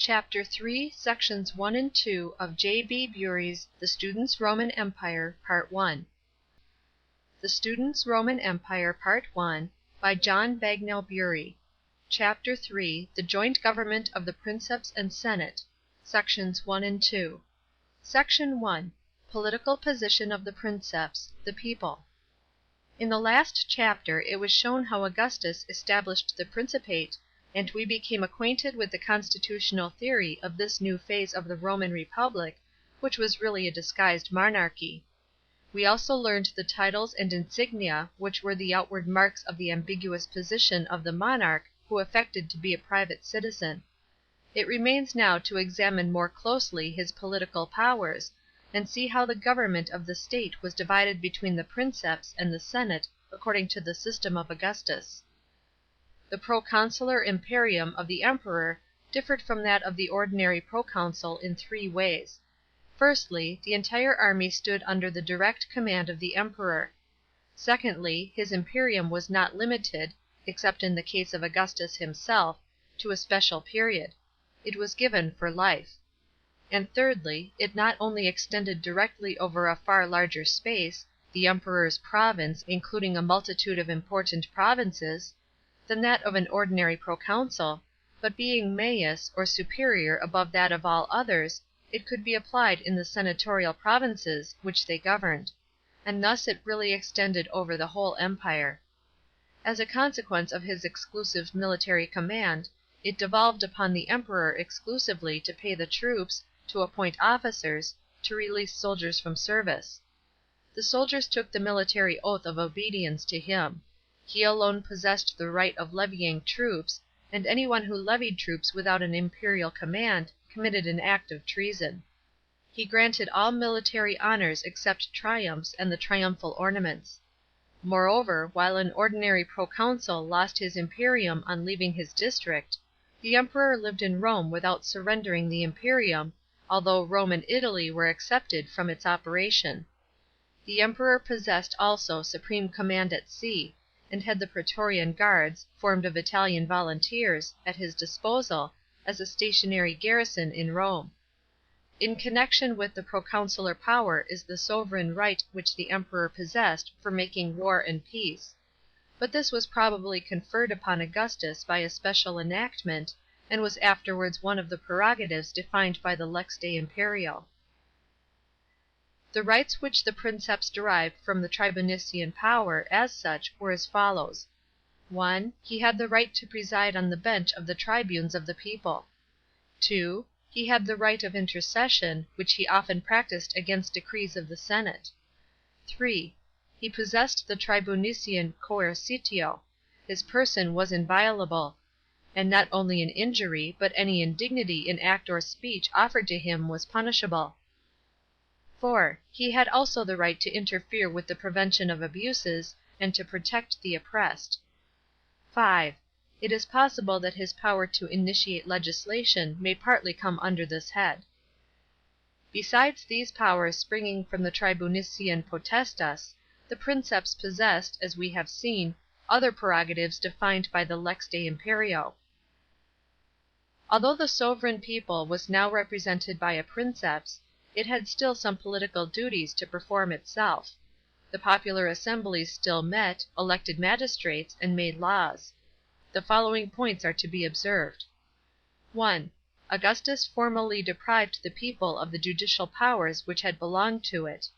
Chapter 3, Sections 1 and 2 of J.B. Bury's The Student's Roman Empire, Part 1. The Student's Roman Empire, Part 1, by John Bagnell Bury. Chapter 3, The Joint Government of the Princeps and Senate. Sections 1 and 2. Section 1. Political Position of the Princeps, the People. In the last chapter it was shown how Augustus established the Principate, and we became acquainted with the constitutional theory of this new phase of the Roman Republic, which was really a disguised monarchy. We also learned the titles and insignia which were the outward marks of the ambiguous position of the monarch who affected to be a private citizen. It remains now to examine more closely his political powers, and see how the government of the state was divided between the Princeps and the Senate according to the system of Augustus. The proconsular imperium of the Emperor differed from that of the ordinary proconsul in three ways. Firstly, the entire army stood under the direct command of the Emperor. Secondly, his imperium was not limited, except in the case of Augustus himself, to a special period. It was given for life. And thirdly, it not only extended directly over a far larger space, the Emperor's province, including a multitude of important provinces, than that of an ordinary proconsul, but being maius, or superior above that of all others, it could be applied in the senatorial provinces which they governed; and thus it really extended over the whole empire. As a consequence of his exclusive military command, it devolved upon the Emperor exclusively to pay the troops, to appoint officers, to release soldiers from service. The soldiers took the military oath of obedience to him. He alone possessed the right of levying troops, and anyone who levied troops without an imperial command committed an act of treason. He granted all military honours except triumphs and the triumphal ornaments. Moreover, while an ordinary proconsul lost his imperium on leaving his district, the Emperor lived in Rome without surrendering the imperium, although Rome and Italy were excepted from its operation. The Emperor possessed also supreme command at sea, and had the praetorian guards, formed of Italian volunteers, at his disposal, as a stationary garrison in Rome. In connection with the proconsular power is the sovereign right which the Emperor possessed for making war and peace. But this was probably conferred upon Augustus by a special enactment, and was afterwards one of the prerogatives defined by the Lex de Imperio. The rights which the Princeps derived from the tribunician power, as such, were as follows. 1. He had the right to preside on the bench of the tribunes of the people. 2. He had the right of intercession, which he often practised against decrees of the senate. 3. He possessed the tribunician coercitio. His person was inviolable, and not only an injury, but any indignity in act or speech offered to him was punishable. 4. He had also the right to interfere with the prevention of abuses, and to protect the oppressed. 5. It is possible that his power to initiate legislation may partly come under this head. Besides these powers springing from the tribunician potestas, the Princeps possessed, as we have seen, other prerogatives defined by the Lex de Imperio. Although the sovereign people was now represented by a Princeps, it had still some political duties to perform itself. The popular assemblies still met, elected magistrates, and made laws. The following points are to be observed. 1. Augustus formally deprived the people of the judicial powers which had belonged to it.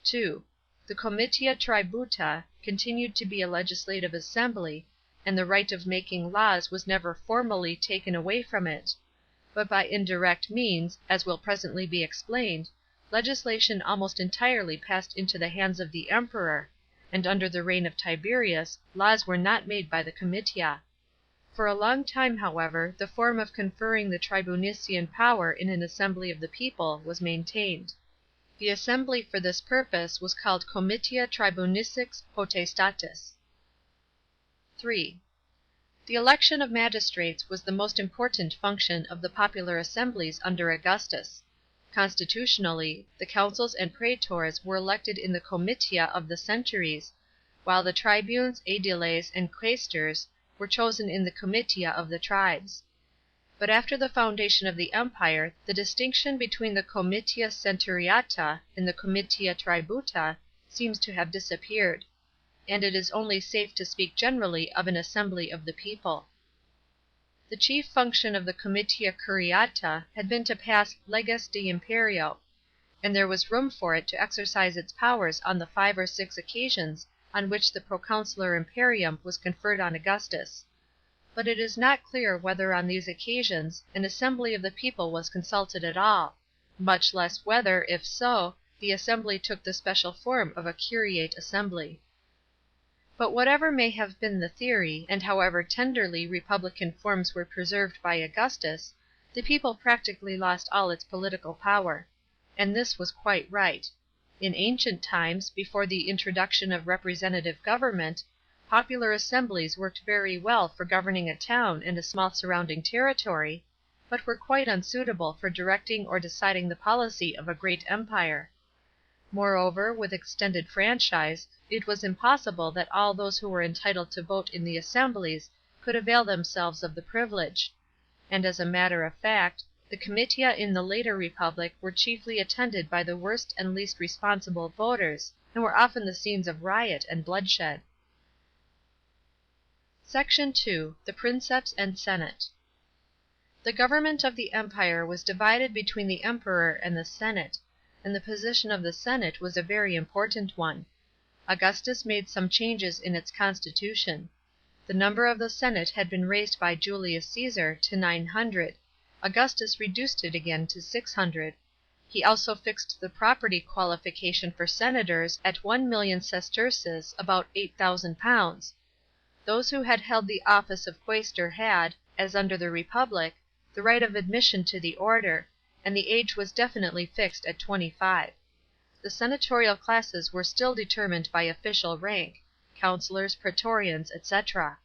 2. The comitia tributa continued to be a legislative assembly, and the right of making laws was never formally taken away from it. But by indirect means, as will presently be explained, legislation almost entirely passed into the hands of the Emperor, and under the reign of Tiberius laws were not made by the comitia. For a long time, however, the form of conferring the tribunician power in an assembly of the people was maintained. The assembly for this purpose was called Comitia Tribunicis Potestatis. 3. The election of magistrates was the most important function of the popular assemblies under Augustus. Constitutionally, the consuls and praetors were elected in the comitia of the centuries, while the tribunes, aediles, and quaestors were chosen in the comitia of the tribes. But after the foundation of the Empire the distinction between the comitia centuriata and the comitia tributa seems to have disappeared, and it is only safe to speak generally of an assembly of the people. The chief function of the comitia curiata had been to pass leges de imperio, and there was room for it to exercise its powers on the 5 or 6 occasions on which the proconsular imperium was conferred on Augustus. But it is not clear whether on these occasions an assembly of the people was consulted at all, much less whether, if so, the assembly took the special form of a curiate assembly. But whatever may have been the theory, and however tenderly republican forms were preserved by Augustus, the people practically lost all its political power. And this was quite right. In ancient times, before the introduction of representative government, popular assemblies worked very well for governing a town and a small surrounding territory, but were quite unsuitable for directing or deciding the policy of a great empire. Moreover, with extended franchise, it was impossible that all those who were entitled to vote in the assemblies could avail themselves of the privilege; and as a matter of fact, the comitia in the later republic were chiefly attended by the worst and least responsible voters, and were often the scenes of riot and bloodshed. SECT. II. — THE PRINCEPS AND SENATE. The government of the Empire was divided between the Emperor and the senate, and the position of the senate was a very important one. Augustus made some changes in its constitution. The number of the senate had been raised by Julius Caesar to 900, Augustus reduced it again to 600. He also fixed the property qualification for senators at 1,000,000 sesterces, about £8,000. Those who had held the office of quaestor had, as under the Republic, the right of admission to the order, and the age was definitely fixed at 25. The senatorial classes were still determined by official rank — consulars, praetorians, etc.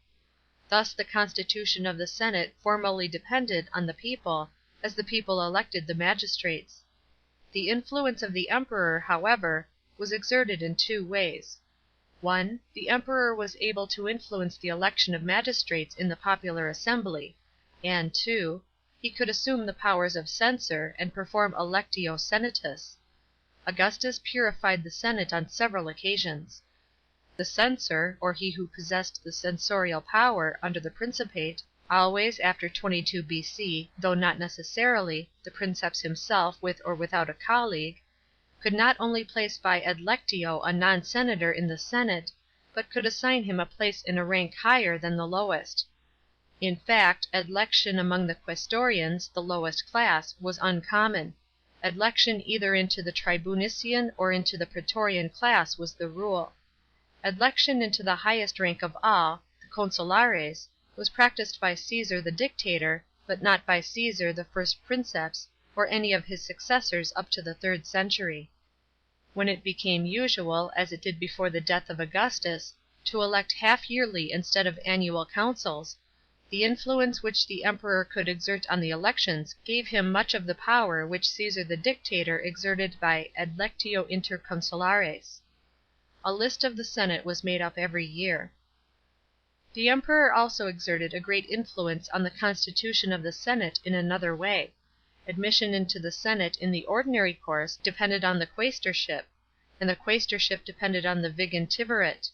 Thus the constitution of the senate formally depended on the people, as the people elected the magistrates. The influence of the Emperor, however, was exerted in 2 ways. 1. The Emperor was able to influence the election of magistrates in the popular assembly, and 2. He could assume the powers of censor, and perform electio senatus. Augustus purified the senate on several occasions. The censor, or he who possessed the censorial power, under the Principate, always, after 22 B.C., though not necessarily, the Princeps himself with or without a colleague, could not only place by adlectio a non-senator in the senate, but could assign him a place in a rank higher than the lowest. In fact, adlection among the quaestorians, the lowest class, was uncommon; adlection either into the tribunician or into the praetorian class was the rule. Adlection into the highest rank of all, the consulares, was practised by Caesar the dictator, but not by Caesar the first Princeps, or any of his successors up to the 3rd century. When it became usual, as it did before the death of Augustus, to elect half yearly instead of annual consuls, the influence which the Emperor could exert on the elections gave him much of the power which Caesar the dictator exerted by adlectio inter consulares. A list of the senate was made up every year. The Emperor also exerted a great influence on the constitution of the senate in another way. Admission into the senate in the ordinary course depended on the quaestorship, and the quaestorship depended on the vigintivirate.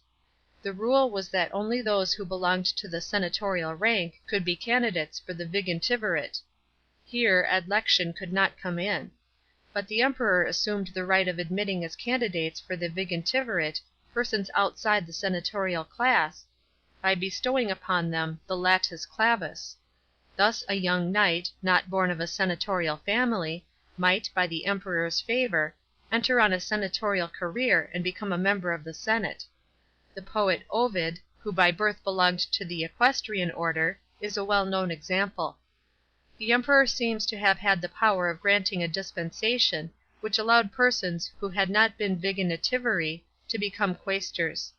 The rule was that only those who belonged to the senatorial rank could be candidates for the vigintivirate. Here adlection could not come in. But the Emperor assumed the right of admitting as candidates for the vigintivirate persons outside the senatorial class, by bestowing upon them the latus clavus. Thus a young knight, not born of a senatorial family, might, by the Emperor's favour, enter on a senatorial career and become a member of the senate. The poet Ovid, who by birth belonged to the equestrian order, is a well-known example. The Emperor seems to have had the power of granting a dispensation which allowed persons who had not been viginativiri to become quaestors.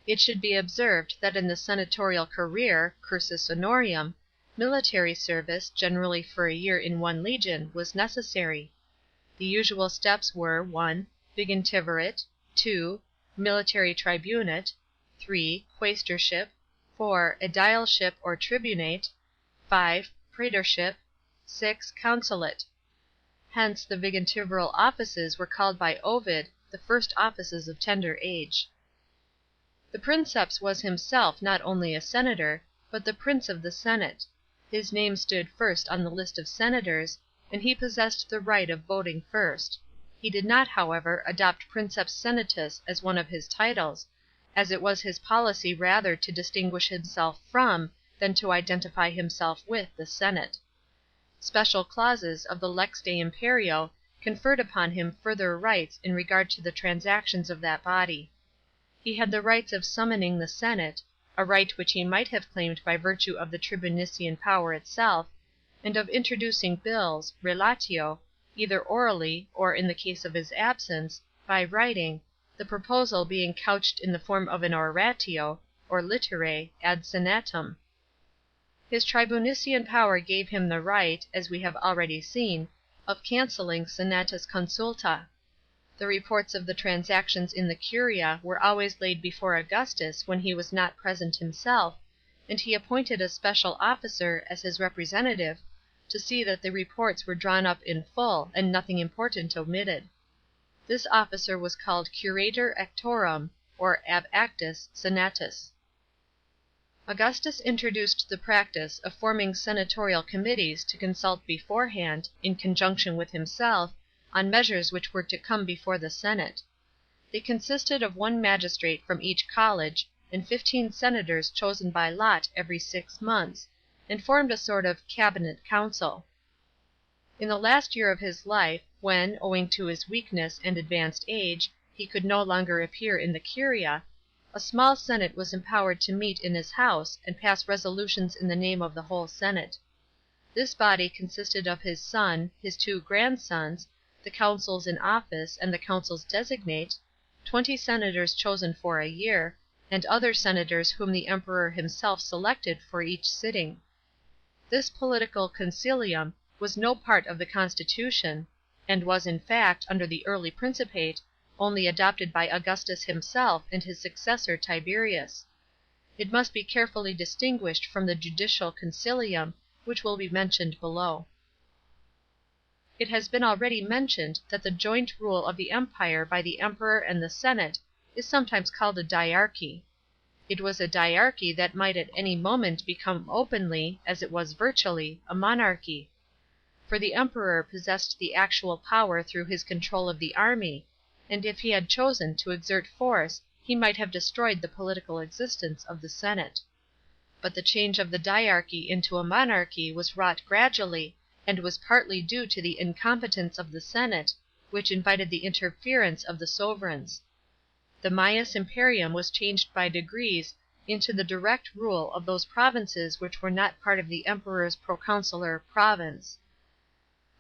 It should be observed that in the senatorial career (cursus honorium) military service, generally for a year in one legion, was necessary. The usual steps were 1. Vigintivirate, 2. Military tribunate, 3. Quaestorship, 4. Aedileship or tribunate, 5. Praetorship, 6. Consulate. Hence the vigintiviral offices were called by Ovid the first offices of tender age. The Princeps was himself not only a senator, but the Prince of the senate. His name stood first on the list of senators, and he possessed the right of voting first. He did not, however, adopt Princeps senatus as one of his titles, as it was his policy rather to distinguish himself from, than to identify himself with, the senate. Special clauses of the Lex de Imperio conferred upon him further rights in regard to the transactions of that body. He had the right of summoning the senate, a right which he might have claimed by virtue of the tribunician power itself, and of introducing bills (relatio), either orally, or, in the case of his absence, by writing, the proposal being couched in the form of an oratio, or litterae, ad senatum. His tribunician power gave him the right, as we have already seen, of cancelling senatus consulta. The reports of the transactions in the curia were always laid before Augustus when he was not present himself, and he appointed a special officer as his representative, to see that the reports were drawn up in full and nothing important omitted. This officer was called curator actorum, or ab actis senatus. Augustus introduced the practice of forming senatorial committees to consult beforehand, in conjunction with himself, on measures which were to come before the senate. They consisted of one magistrate from each college, and 15 senators chosen by lot every 6 months, and formed a sort of cabinet council. In the last year of his life, when, owing to his weakness and advanced age, he could no longer appear in the curia, a small senate was empowered to meet in his house and pass resolutions in the name of the whole senate. This body consisted of his son, his 2 grandsons, the consuls in office and the consuls designate, 20 senators chosen for a year, and other senators whom the Emperor himself selected for each sitting. This political consilium was no part of the constitution, and was in fact, under the early Principate, only adopted by Augustus himself and his successor Tiberius. It must be carefully distinguished from the judicial consilium, which will be mentioned below. It has been already mentioned that the joint rule of the Empire by the Emperor and the senate is sometimes called a dyarchy. It was a dyarchy that might at any moment become openly, as it was virtually, a monarchy. For the Emperor possessed the actual power through his control of the army, and if he had chosen to exert force he might have destroyed the political existence of the senate. But the change of the dyarchy into a monarchy was wrought gradually, and was partly due to the incompetence of the senate, which invited the interference of the sovereigns. The maius imperium was changed by degrees into the direct rule of those provinces which were not part of the Emperor's proconsular province.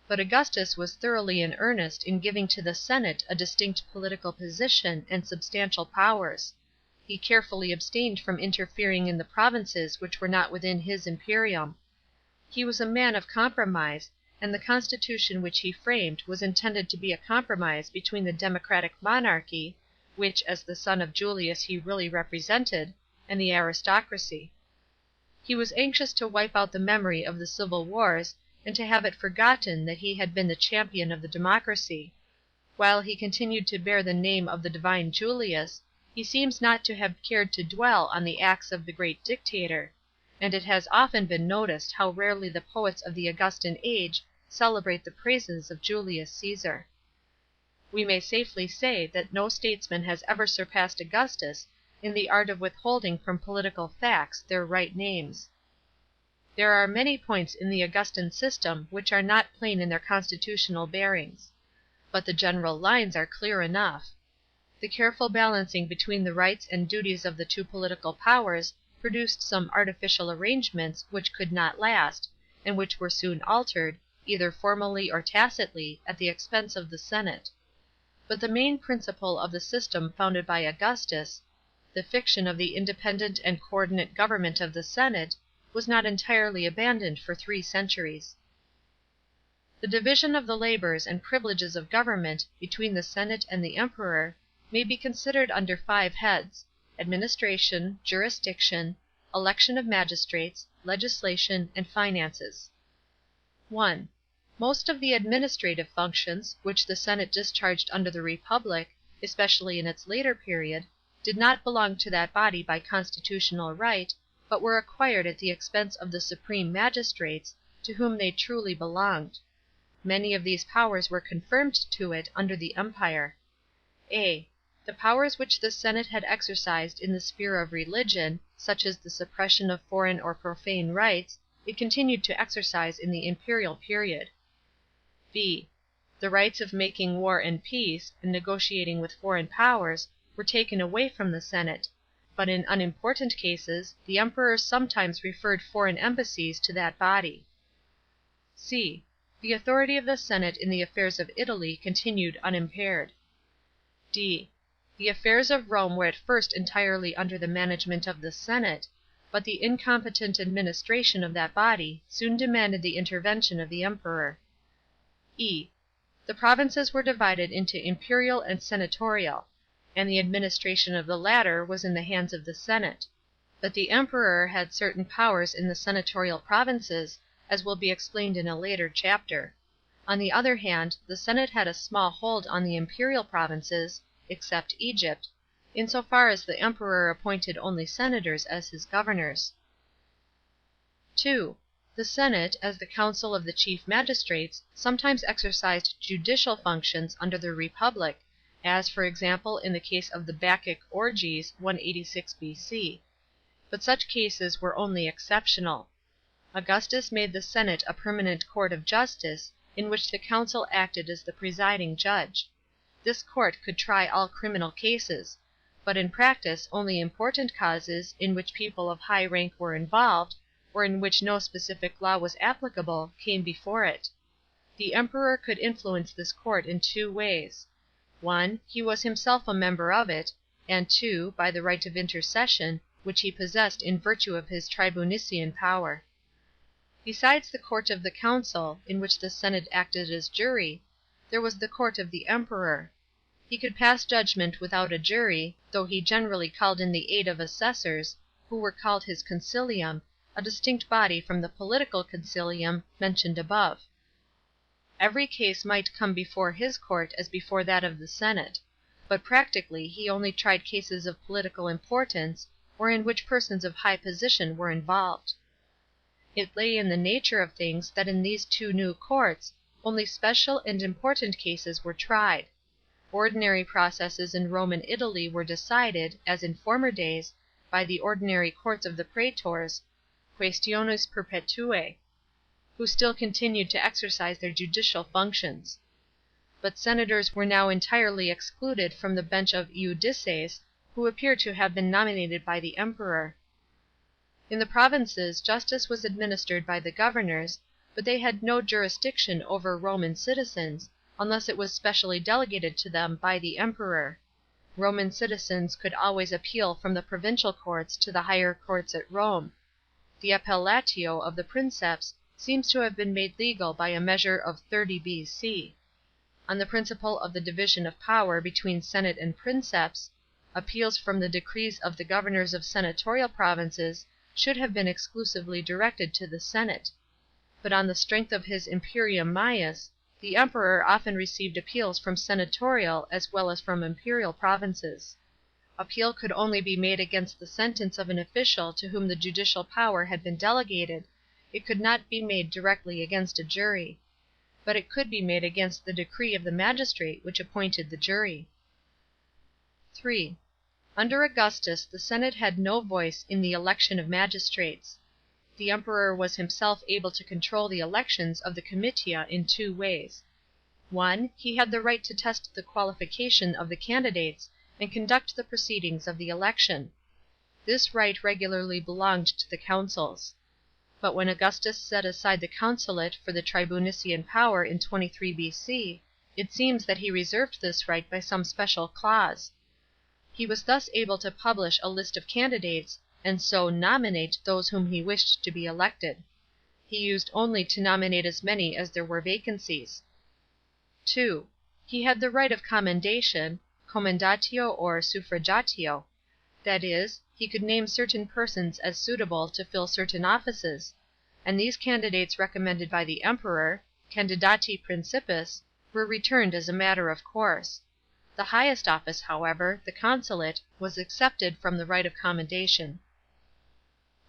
But Augustus was thoroughly in earnest in giving to the senate a distinct political position and substantial powers. He carefully abstained from interfering in the provinces which were not within his imperium. He was a man of compromise, and the constitution which he framed was intended to be a compromise between the democratic monarchy, which as the son of Julius he really represented, and the aristocracy. He was anxious to wipe out the memory of the civil wars, and to have it forgotten that he had been the champion of the democracy. While he continued to bear the name of the divine Julius, he seems not to have cared to dwell on the acts of the great dictator, and it has often been noticed how rarely the poets of the Augustan age celebrate the praises of Julius Caesar. We may safely say that no statesman has ever surpassed Augustus in the art of withholding from political facts their right names. There are many points in the Augustan system which are not plain in their constitutional bearings. But the general lines are clear enough. The careful balancing between the rights and duties of the 2 political powers produced some artificial arrangements which could not last, and which were soon altered, either formally or tacitly, at the expense of the senate. But the main principle of the system founded by Augustus, the fiction of the independent and coordinate government of the senate, was not entirely abandoned for 3 centuries. The division of the labours and privileges of government between the senate and the Emperor may be considered under 5 heads: administration, jurisdiction, election of magistrates, legislation, and finances. 1. Most of the administrative functions, which the senate discharged under the Republic, especially in its later period, did not belong to that body by constitutional right, but were acquired at the expense of the supreme magistrates, to whom they truly belonged. Many of these powers were confirmed to it under the Empire. (a) The powers which the senate had exercised in the sphere of religion, such as the suppression of foreign or profane rites, it continued to exercise in the imperial period. (b) The rights of making war and peace, and negotiating with foreign powers, were taken away from the senate, but in unimportant cases the Emperor sometimes referred foreign embassies to that body. (c) The authority of the senate in the affairs of Italy continued unimpaired. (d) The affairs of Rome were at first entirely under the management of the senate, but the incompetent administration of that body soon demanded the intervention of the Emperor. (e) The provinces were divided into imperial and senatorial, and the administration of the latter was in the hands of the senate. But the Emperor had certain powers in the senatorial provinces, as will be explained in a later chapter. On the other hand, the senate had a small hold on the imperial provinces, except Egypt, in so far as the Emperor appointed only senators as his governors. (2) The senate, as the council of the chief magistrates, sometimes exercised judicial functions under the Republic, as for example in the case of the Bacchic orgies, 186 B.C. But such cases were only exceptional. Augustus made the senate a permanent court of justice, in which the council acted as the presiding judge. This court could try all criminal cases, but in practice only important causes, in which people of high rank were involved, or in which no specific law was applicable, came before it. The Emperor could influence this court in two ways. 1. He was himself a member of it, and 2. By the right of intercession, which he possessed in virtue of his tribunician power. Besides the court of the council, in which the senate acted as jury, there was the court of the Emperor. He could pass judgment without a jury, though he generally called in the aid of assessors, who were called his consilium, a distinct body from the political consilium mentioned above. Every case might come before his court as before that of the senate, but practically he only tried cases of political importance, or in which persons of high position were involved. It lay in the nature of things that in these two new courts only special and important cases were tried. Ordinary processes in Rome and Italy were decided, as in former days, by the ordinary courts of the praetors, quaestiones perpetuae, who still continued to exercise their judicial functions. But senators were now entirely excluded from the bench of iudices, who appear to have been nominated by the Emperor. In the provinces justice was administered by the governors, but they had no jurisdiction over Roman citizens, unless it was specially delegated to them by the Emperor. Roman citizens could always appeal from the provincial courts to the higher courts at Rome. The appellatio of the Princeps seems to have been made legal by a measure of 30 B.C. On the principle of the division of power between senate and Princeps, appeals from the decrees of the governors of senatorial provinces should have been exclusively directed to the senate. But on the strength of his imperium maius, the Emperor often received appeals from senatorial as well as from imperial provinces. Appeal could only be made against the sentence of an official to whom the judicial power had been delegated; it could not be made directly against a jury. But it could be made against the decree of the magistrate which appointed the jury. 3. Under Augustus the senate had no voice in the election of magistrates. The Emperor was himself able to control the elections of the comitia in two ways. 1. He had the right to test the qualification of the candidates and conduct the proceedings of the election. This right regularly belonged to the consuls. But when Augustus set aside the consulate for the tribunician power in 23 B.C., it seems that he reserved this right by some special clause. He was thus able to publish a list of candidates, and so nominate those whom he wished to be elected. He used only to nominate as many as there were vacancies. 2. He had the right of commendation, commendatio or suffragatio; that is, he could name certain persons as suitable to fill certain offices, and these candidates recommended by the Emperor, candidati Princeps, were returned as a matter of course. The highest office, however, the consulate, was excepted from the right of commendation.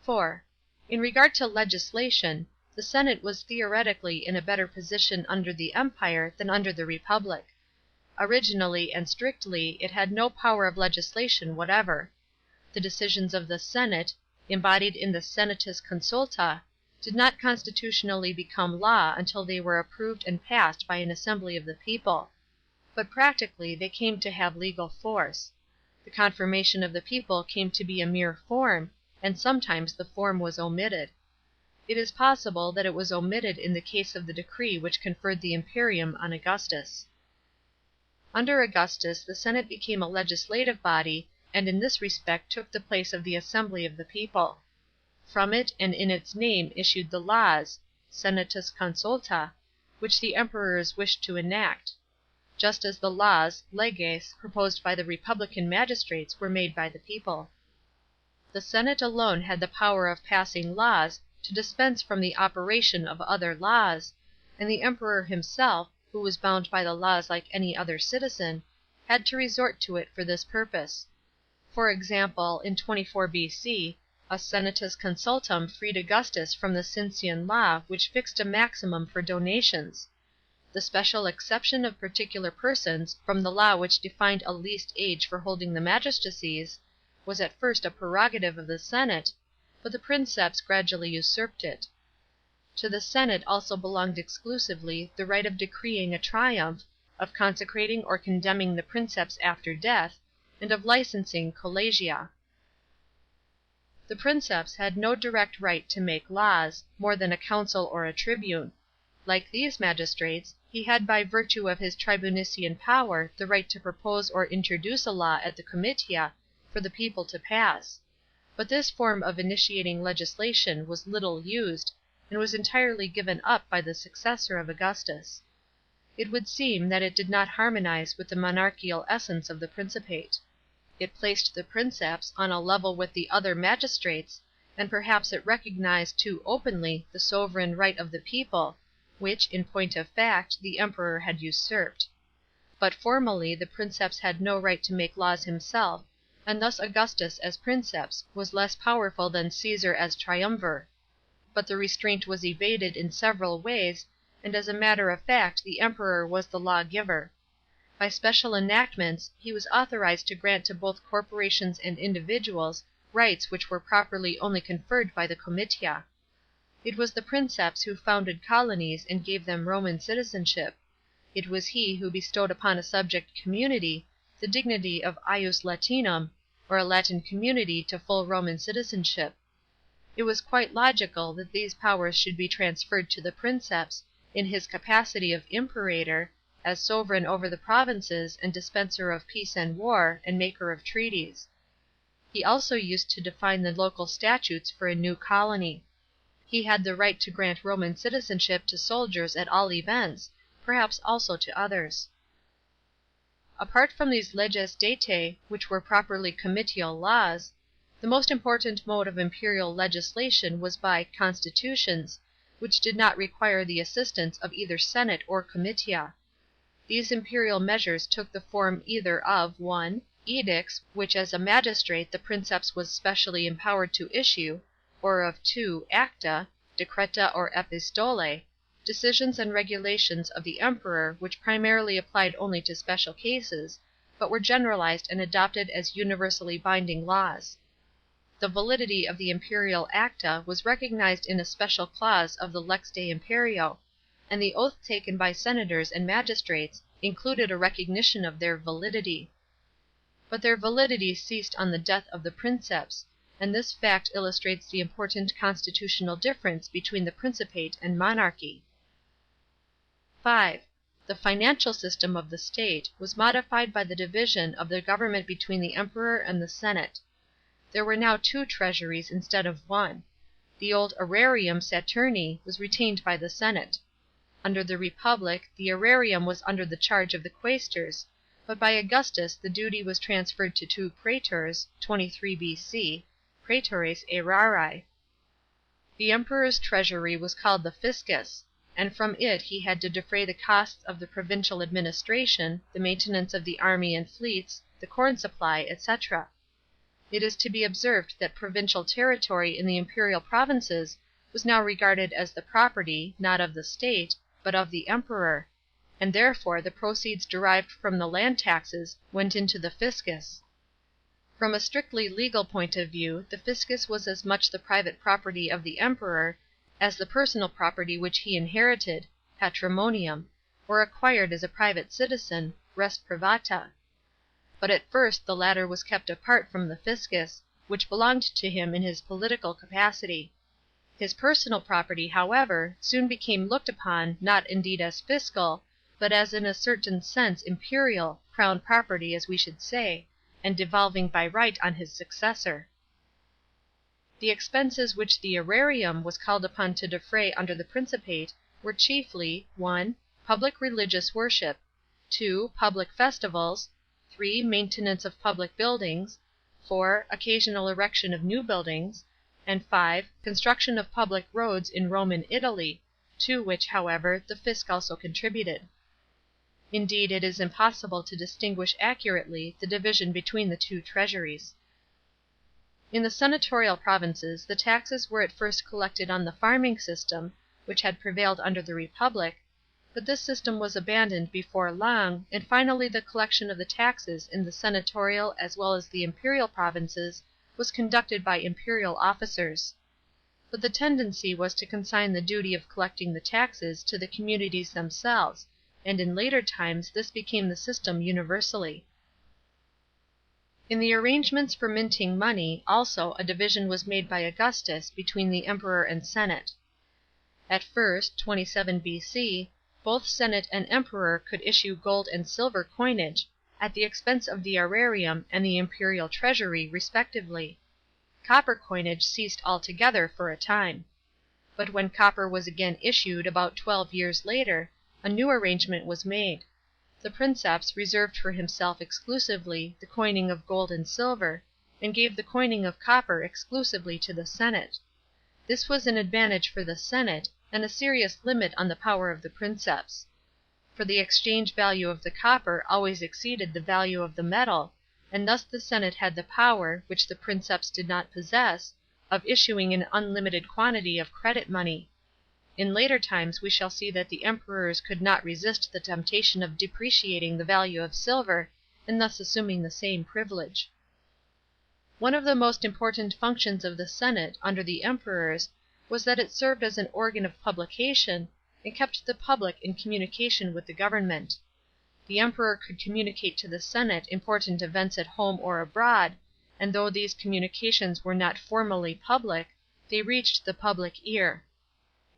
4. In regard to legislation, the senate was theoretically in a better position under the Empire than under the Republic. Originally and strictly it had no power of legislation whatever. The decisions of the senate, embodied in the senatus consulta, did not constitutionally become law until they were approved and passed by an assembly of the people. But practically they came to have legal force. The confirmation of the people came to be a mere form, and sometimes the form was omitted. It is possible that it was omitted in the case of the decree which conferred the imperium on Augustus. Under Augustus the senate became a legislative body, and in this respect took the place of the assembly of the people. From it and in its name issued the laws (senatus consulta) which the Emperors wished to enact; just as the laws (leges) proposed by the republican magistrates were made by the people. The senate alone had the power of passing laws to dispense from the operation of other laws, and the Emperor himself, who was bound by the laws like any other citizen, had to resort to it for this purpose. For example, in 24 B.C., a senatus consultum freed Augustus from the Cincian law which fixed a maximum for donations. The special exception of particular persons from the law which defined a least age for holding the magistracies was at first a prerogative of the senate, but the Princeps gradually usurped it. To the senate also belonged exclusively the right of decreeing a triumph, of consecrating or condemning the Princeps after death, and of licensing collegia. The Princeps had no direct right to make laws, more than a consul or a tribune. Like these magistrates, he had by virtue of his tribunician power the right to propose or introduce a law at the comitia for the people to pass. But this form of initiating legislation was little used, and was entirely given up by the successor of Augustus. It would seem that it did not harmonize with the monarchical essence of the Principate. It placed the Princeps on a level with the other magistrates, and perhaps it recognized too openly the sovereign right of the people, which, in point of fact, the Emperor had usurped. But formally the Princeps had no right to make laws himself, and thus Augustus as Princeps was less powerful than Caesar as triumvir. But the restraint was evaded in several ways, and as a matter of fact the Emperor was the lawgiver. By special enactments he was authorized to grant to both corporations and individuals rights which were properly only conferred by the comitia. It was the Princeps who founded colonies and gave them Roman citizenship. It was he who bestowed upon a subject community the dignity of ius Latinum, or a Latin community to full Roman citizenship. It was quite logical that these powers should be transferred to the Princeps, in his capacity of imperator, as sovereign over the provinces and dispenser of peace and war, and maker of treaties. He also used to define the local statutes for a new colony. He had the right to grant Roman citizenship to soldiers at all events, perhaps also to others. Apart from these leges datae, which were properly comitial laws, the most important mode of imperial legislation was by constitutions, which did not require the assistance of either senate or comitia. These imperial measures took the form either of 1. Edicts, which as a magistrate the Princeps was specially empowered to issue, or of 2. Acta, decreta or epistolae, decisions and regulations of the Emperor which primarily applied only to special cases, but were generalized and adopted as universally binding laws. The validity of the imperial acta was recognized in a special clause of the Lex de Imperio, and the oath taken by senators and magistrates included a recognition of their validity. But their validity ceased on the death of the Princeps, and this fact illustrates the important constitutional difference between the Principate and monarchy. 5. The financial system of the state was modified by the division of the government between the Emperor and the senate. There were now 2 treasuries instead of 1. The old aerarium Saturni was retained by the senate. Under the Republic the aerarium was under the charge of the quaestors, but by Augustus the duty was transferred to 2 praetors (23 B.C.), praetores aerarii. The Emperor's treasury was called the fiscus, and from it he had to defray the costs of the provincial administration, the maintenance of the army and fleets, the corn supply, etc. It is to be observed that provincial territory in the imperial provinces was now regarded as the property, not of the state, but of the Emperor, and therefore the proceeds derived from the land taxes went into the fiscus. From a strictly legal point of view the fiscus was as much the private property of the Emperor as the personal property which he inherited (patrimonium), or acquired as a private citizen (res privata). But at first the latter was kept apart from the fiscus, which belonged to him in his political capacity. His personal property, however, soon became looked upon not indeed as fiscal, but as in a certain sense imperial, crown property as we should say, and devolving by right on his successor. The expenses which the aerarium was called upon to defray under the Principate were chiefly (1) public religious worship, 2. public festivals, 3. maintenance of public buildings, 4. occasional erection of new buildings, and 5. construction of public roads in Roman Italy, to which, however, the fisc also contributed. Indeed, it is impossible to distinguish accurately the division between the two treasuries. In the senatorial provinces the taxes were at first collected on the farming system, which had prevailed under the Republic, but this system was abandoned before long, and finally the collection of the taxes in the senatorial as well as the imperial provinces was conducted by imperial officers. But the tendency was to consign the duty of collecting the taxes to the communities themselves, and in later times this became the system universally. In the arrangements for minting money also a division was made by Augustus between the Emperor and senate. At first (27 B.C.) both senate and Emperor could issue gold and silver coinage, at the expense of the aerarium and the imperial treasury respectively. Copper coinage ceased altogether for a time. But when copper was again issued about 12 years later, a new arrangement was made. The Princeps reserved for himself exclusively the coining of gold and silver, and gave the coining of copper exclusively to the senate. This was an advantage for the senate, and a serious limit on the power of the Princeps. For the exchange value of the copper always exceeded the value of the metal, and thus the senate had the power, which the Princeps did not possess, of issuing an unlimited quantity of credit money. In later times we shall see that the Emperors could not resist the temptation of depreciating the value of silver, and thus assuming the same privilege. One of the most important functions of the senate under the Emperors was that it served as an organ of publication, and kept the public in communication with the government. The Emperor could communicate to the senate important events at home or abroad, and though these communications were not formally public, they reached the public ear.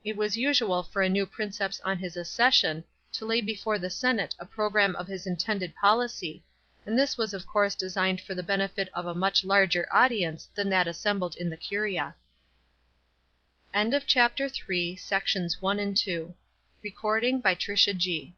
It was usual for a new Princeps on his accession to lay before the senate a programme of his intended policy, and this was of course designed for the benefit of a much larger audience than that assembled in the curia. Chapter 3, sections 1 and 2. Recording by Tricia G.